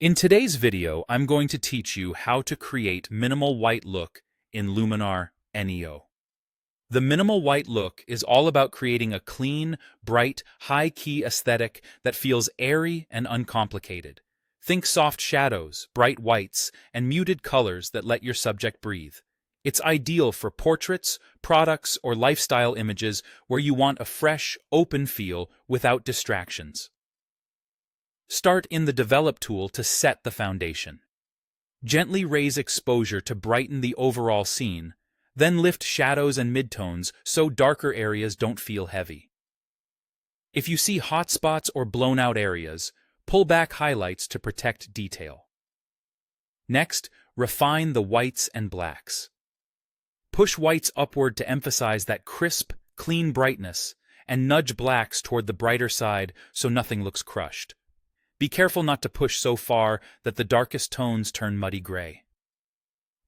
In today's video, I'm going to teach you how to create minimal white look in Luminar NEO. The minimal white look is all about creating a clean, bright, high-key aesthetic that feels airy and uncomplicated. Think soft shadows, bright whites, and muted colors that let your subject breathe. It's ideal for portraits, products, or lifestyle images where you want a fresh, open feel without distractions. Start in the Develop tool to set the foundation. Gently raise exposure to brighten the overall scene, then lift shadows and midtones so darker areas don't feel heavy. If you see hot spots or blown-out areas, pull back highlights to protect detail. Next, refine the whites and blacks. Push whites upward to emphasize that crisp, clean brightness, and nudge blacks toward the brighter side so nothing looks crushed. Be careful not to push so far that the darkest tones turn muddy gray.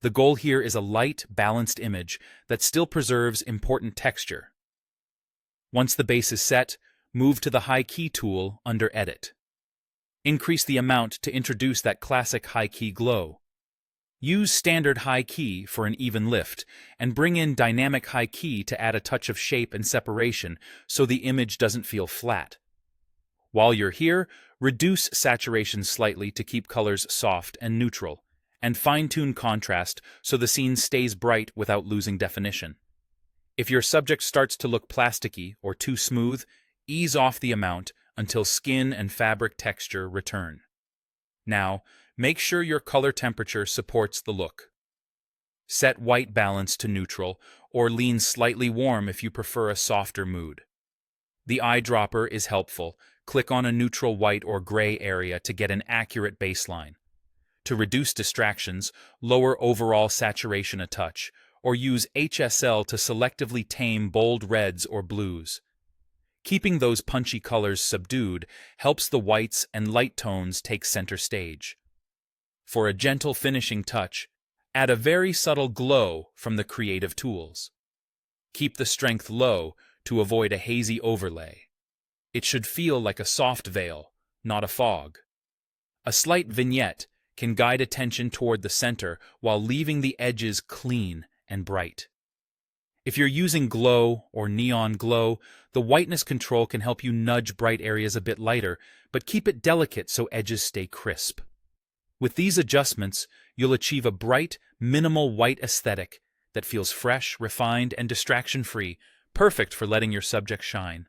The goal here is a light, balanced image that still preserves important texture. Once the base is set, move to the High Key tool under Edit. Increase the amount to introduce that classic high key glow. Use standard high key for an even lift, and bring in dynamic high key to add a touch of shape and separation so the image doesn't feel flat. While you're here, reduce saturation slightly to keep colors soft and neutral, and fine-tune contrast so the scene stays bright without losing definition. If your subject starts to look plasticky or too smooth, ease off the amount until skin and fabric texture return. Now, make sure your color temperature supports the look. Set white balance to neutral, or lean slightly warm if you prefer a softer mood. The eyedropper is helpful. Click on a neutral white or gray area to get an accurate baseline. To reduce distractions, lower overall saturation a touch, or use HSL to selectively tame bold reds or blues. Keeping those punchy colors subdued helps the whites and light tones take center stage. For a gentle finishing touch, add a very subtle glow from the creative tools. Keep the strength low to avoid a hazy overlay. It should feel like a soft veil, not a fog. A slight vignette can guide attention toward the center while leaving the edges clean and bright. If you're using glow or neon glow, the whiteness control can help you nudge bright areas a bit lighter, but keep it delicate so edges stay crisp. With these adjustments, you'll achieve a bright, minimal white aesthetic that feels fresh, refined, and distraction-free, perfect for letting your subject shine.